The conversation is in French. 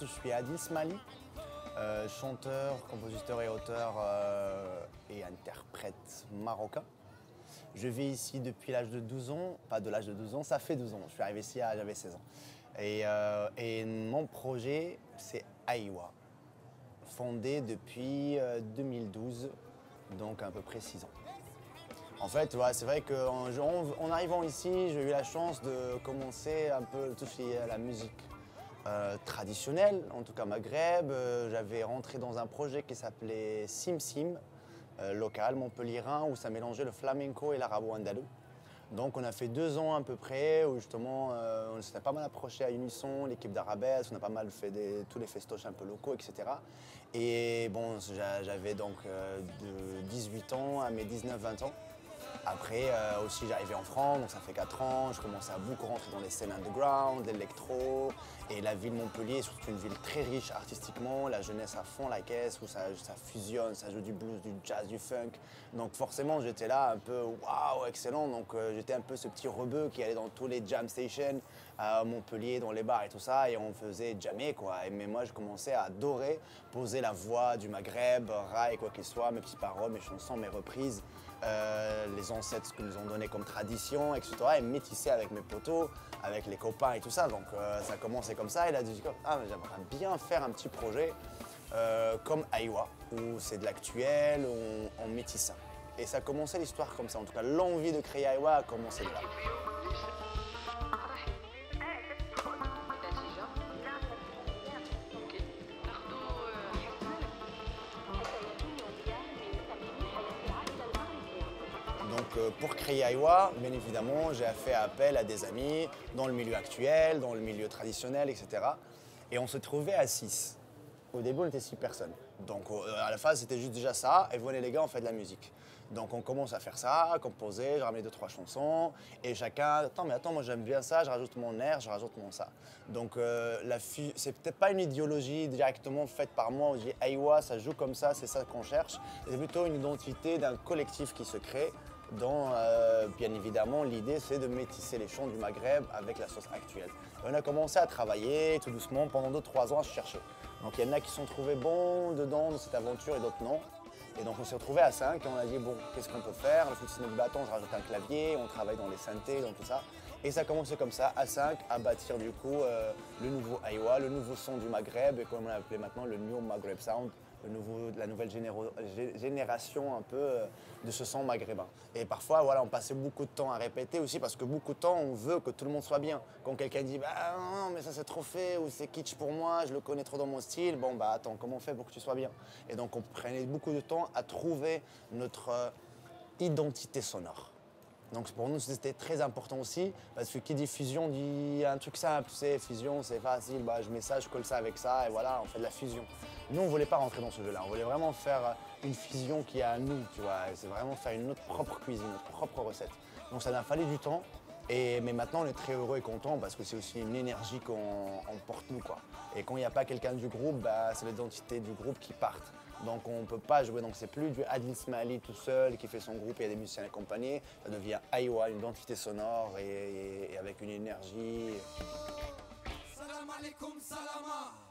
suis Adil Smali, chanteur, compositeur et auteur et interprète marocain. Je vis ici depuis l'âge de 12 ans, pas de l'âge de 12 ans, ça fait 12 ans. Je suis arrivé ici, j'avais 16 ans. Et mon projet, c'est Aïwa, fondé depuis 2012, donc à peu près 6 ans. En fait, ouais, c'est vrai qu'en arrivant ici, j'ai eu la chance de commencer un peu tout ce qui est la musique traditionnelle, en tout cas Maghreb. J'avais rentré dans un projet qui s'appelait Sim Sim, local, montpelliérain, où ça mélangeait le flamenco et l'arabo-andalou. Donc on a fait 2 ans à peu près, où justement on s'était pas mal approché à Unisson, l'équipe d'Arabesque, on a pas mal fait tous les festoches un peu locaux, etc. Et bon, j'avais donc de 18 ans à mes 19-20 ans. Après aussi j'arrivais en France, donc ça fait 4 ans, je commençais à beaucoup rentrer dans les scènes underground, l'électro. Et la ville de Montpellier est surtout une ville très riche artistiquement, la jeunesse à fond la caisse, où ça fusionne, ça joue du blues, du jazz, du funk. Donc forcément j'étais là un peu waouh, excellent. Donc j'étais un peu ce petit rebeu qui allait dans tous les jam stations à Montpellier, dans les bars et tout ça, et on faisait jammer quoi. Mais moi je commençais à adorer poser la voix du Maghreb, raï, quoi qu'il soit, mes petites paroles, mes chansons, mes reprises. Les ancêtres, ce qu'ils nous ont donné comme tradition, etc. Et métisser avec mes potos, avec les copains et tout ça. Donc ça a commencé comme ça. Et là, j'ai dit, ah, j'aimerais bien faire un petit projet comme Aïwa, où c'est de l'actuel, en métissant. Et ça a commencé l'histoire comme ça. En tout cas, l'envie de créer Aïwa a commencé de là. Donc pour créer Aïwa, bien évidemment, j'ai fait appel à des amis dans le milieu actuel, dans le milieu traditionnel, etc. Et on se trouvait à 6. Au début, on était 6 personnes. Donc à la phase, c'était juste déjà ça. Et venez les gars, on fait de la musique. Donc on commence à faire ça, à composer, je ramène 2-3 chansons. Et chacun, attends, moi j'aime bien ça, je rajoute mon air, je rajoute mon ça. Donc c'est peut-être pas une idéologie directement faite par moi. On dit Aïwa, ça joue comme ça, c'est ça qu'on cherche. C'est plutôt une identité d'un collectif qui se crée. Dont, bien évidemment, l'idée, c'est de métisser les chants du Maghreb avec la sauce actuelle. Et on a commencé à travailler tout doucement pendant 2-3 ans à se chercher. Donc il y en a qui se sont trouvés bons dedans, dans cette aventure, et d'autres non. Et donc on s'est retrouvés à 5 et on a dit, bon, qu'est-ce qu'on peut faire? Le foot, c'est notre bâton, je rajoute un clavier, on travaille dans les synthés, dans tout ça. Et ça a commencé comme ça, à 5, à bâtir du coup le nouveau Aïwa, le nouveau son du Maghreb, et comme on l'a appelé maintenant, le New Maghreb Sound. La nouvelle génération un peu de ce son maghrébin. Et parfois, voilà, on passait beaucoup de temps à répéter aussi parce que beaucoup de temps, on veut que tout le monde soit bien. Quand quelqu'un dit « bah non, mais ça c'est trop fait » ou « c'est kitsch pour moi, je le connais trop dans mon style », bon bah attends, comment on fait pour que tu sois bien? Et donc on prenait beaucoup de temps à trouver notre identité sonore. Donc pour nous, c'était très important aussi, parce que qui dit fusion dit un truc simple, tu sais, fusion, c'est facile, bah, je mets ça, je colle ça avec ça, et voilà, on fait de la fusion. Nous, on ne voulait pas rentrer dans ce jeu-là, on voulait vraiment faire une fusion qui est à nous, tu vois, c'est vraiment faire notre propre cuisine, notre propre recette. Donc ça a fallu du temps, mais maintenant, on est très heureux et content, parce que c'est aussi une énergie qu'on porte nous, quoi. Et quand il n'y a pas quelqu'un du groupe, bah, c'est l'identité du groupe qui part. Donc on ne peut pas jouer, donc c'est plus du Adil Smali tout seul qui fait son groupe et il y a des musiciens accompagnés. Ça devient Aïwa, une identité sonore et avec une énergie. Salam alaikum, salama.